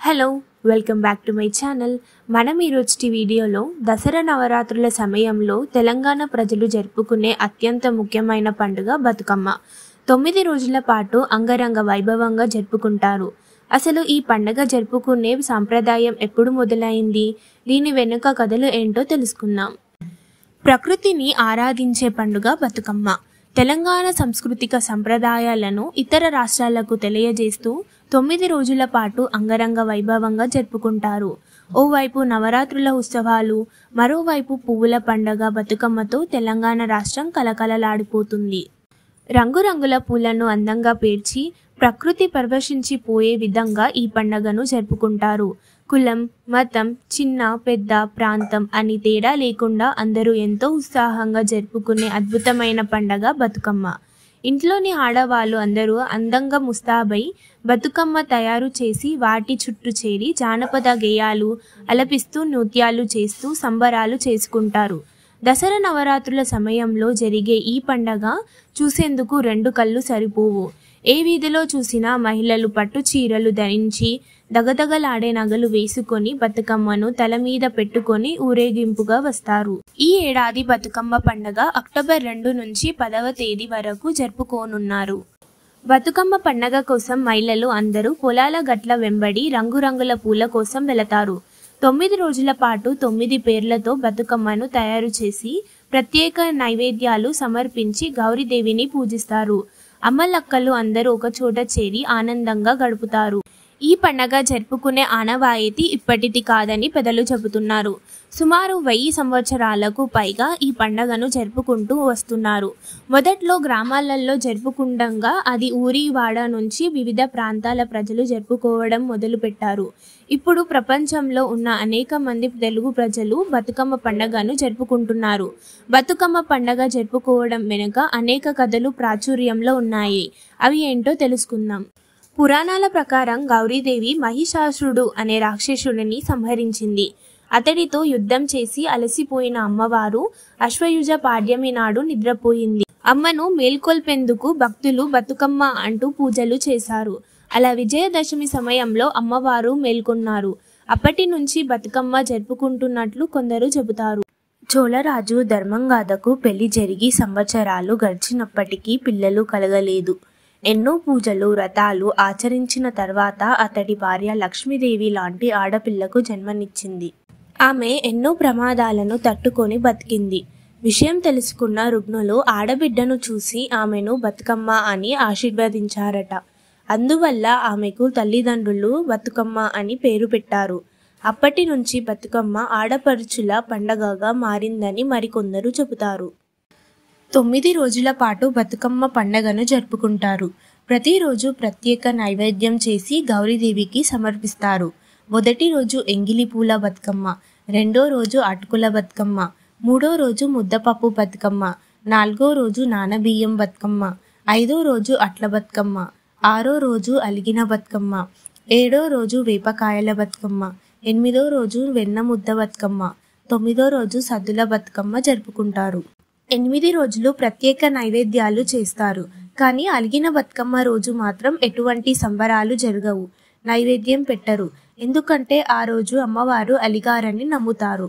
Hello welcome back to my channel. మనం ఈరోజు వీడియోలో దసరా నవరాత్రుల సమయంలో తెలంగాణ ప్రజలు జరుపుకునే అత్యంత ముఖ్యమైన పండుగ బతుకమ్మ. 9 రోజుల పాటు అంగరంగ వైభవంగా జరుపుకుంటారు. అసలు ఈ పండుగ జరుపుకునే సాంప్రదాయం ఎప్పుడు మొదలైంది, దీని వెనుక కథలు ఏంటో తెలుసుకుందాం. ప్రకృతిని ఆరాధించే పండుగ బతుకమ్మ. తెలంగాణ సాంస్కృతిక సంప్రదాయాలను ఇతర రాష్ట్రాలకు తెలియజేస్తూ 9 రోజుల పాటు అంగరంగ వైభవంగా జరుపుకుంటారు. ఓవైపు నవరాత్రుల ఉత్సవాలు, మరోవైపు పువ్వుల పండుగ బతుకమ్మతో తెలంగాణ రాష్ట్రం కలకలలాడిపోతుంది. రంగురంగుల పూలను అందంగా పేర్చి ప్రకృతి పరవశించిపోయే విధంగా ఈ పండుగను జరుపుకుంటారు. కులం, మతం, చిన్న పెద్ద, ప్రాంతం అని తేడా లేకుండా అందరూ ఎంతో ఉత్సాహంగా జరుపుకునే అద్భుతమైన పండుగ బతుకమ్మ. ఇంట్లోని ఆడవాళ్ళు అందరూ అందంగా ముస్తాబై బతుకమ్మ తయారు చేసి వాటి చుట్టూ చేరి జానపద గేయాలు ఆలపిస్తూ నృత్యాలు చేస్తూ సంబరాలు చేసుకుంటారు. దసరా నవరాత్రుల సమయంలో జరిగే ఈ పండగ చూసేందుకు 2 కళ్ళు సరిపోవు. ఏ వీధిలో చూసినా మహిళలు పట్టు చీరలు ధరించి దగదగలాడే నగలు వేసుకొని బతుకమ్మను తల మీద పెట్టుకొని ఊరేగింపుగా వస్తారు. ఈ ఏడాది బతుకమ్మ పండుగ అక్టోబర్ 2 నుంచి 10వ తేదీ వరకు జరుపుకోనున్నారు. బతుకమ్మ పండుగ కోసం మహిళలు అందరూ పొలాల గట్ల వెంబడి రంగురంగుల పూల కోసం వెళతారు. 9 రోజుల పాటు 9 పేర్లతో బతుకమ్మను తయారు చేసి ప్రత్యేక నైవేద్యాలు సమర్పించి గౌరీదేవిని పూజిస్తారు. అమ్మలక్కలు అందరూ ఒక చోట చేరి ఆనందంగా గడుపుతారు. ఈ పండగ జరుపుకునే ఆనవాయితీ ఇప్పటిది కాదని పెద్దలు చెబుతున్నారు. సుమారు 1000 సంవత్సరాలకు పైగా ఈ పండగను జరుపుకుంటూ వస్తున్నారు. మొదట్లో గ్రామాలలో జరుపుకుండగా అది ఊరి వాడ నుంచి వివిధ ప్రాంతాల ప్రజలు జరుపుకోవడం మొదలుపెట్టారు. ఇప్పుడు ప్రపంచంలో ఉన్న అనేక మంది తెలుగు ప్రజలు బతుకమ్మ పండగను జరుపుకుంటున్నారు. బతుకమ్మ పండగ జరుపుకోవడం వెనుక అనేక కథలు ప్రాచుర్యంలో ఉన్నాయి. అవి ఏంటో తెలుసుకుందాం. పురాణాల ప్రకారం గౌరీదేవి మహిషాసురుడు అనే రాక్షసుడిని సంహరించింది. అతడితో యుద్ధం చేసి అలసిపోయిన అమ్మవారు అశ్వయుజ పాడ్యమి నాడు నిద్రపోయింది. అమ్మను మేల్కొల్పేందుకు భక్తులు బతుకమ్మ అంటూ పూజలు చేశారు. అలా విజయదశమి సమయంలో అమ్మవారు మేల్కొన్నారు. అప్పటి నుంచి బతుకమ్మ జరుపుకుంటున్నట్లు కొందరు చెబుతారు. చోళరాజు ధర్మంగాదకు పెళ్లి జరిగి సంవత్సరాలు గడిచినప్పటికీ పిల్లలు కలగలేదు. ఎన్నో పూజలు వ్రతాలు ఆచరించిన తర్వాత అతడి భార్య లక్ష్మీదేవి లాంటి ఆడపిల్లకు జన్మనిచ్చింది. ఆమె ఎన్నో ప్రమాదాలను తట్టుకొని బతికింది. విషయం తెలుసుకున్న రుగ్నులు ఆడబిడ్డను చూసి ఆమెను బతుకమ్మ అని ఆశీర్వదించారట. అందువల్ల ఆమెకు తల్లిదండ్రులు బతుకమ్మ అని పేరు పెట్టారు. అప్పటి నుంచి బతుకమ్మ ఆడపడుచుల పండగగా మారిందని మరికొందరు చెబుతారు. 9 రోజుల పాటు బతుకమ్మ పండగను జరుపుకుంటారు. ప్రతిరోజు ప్రత్యేక నైవేద్యం చేసి గౌరీదేవికి సమర్పిస్తారు. మొదటి రోజు ఎంగిలి పూల బతుకమ్మ, 2వ రోజు అటుకుల బతుకమ్మ, 3వ రోజు ముద్దపప్పు బతుకమ్మ, 4వ రోజు నానబియ్యం బతుకమ్మ, 5వ రోజు అట్ల బతుకమ్మ, 6వ రోజు అలిగిన బతుకమ్మ, 7వ రోజు వేపకాయల బతుకమ్మ, 8వ రోజు వెన్న ముద్ద బతుకమ్మ, 9వ రోజు సద్దుల బతుకమ్మ జరుపుకుంటారు. 8 రోజులు ప్రత్యేక నైవేద్యాలు చేస్తారు. కానీ అలిగిన బతుకమ్మ రోజు మాత్రం ఎటువంటి సంబరాలు జరగవు, నైవేద్యం పెట్టరు. ఎందుకంటే ఆ రోజు అమ్మవారు అలిగారని నమ్ముతారు.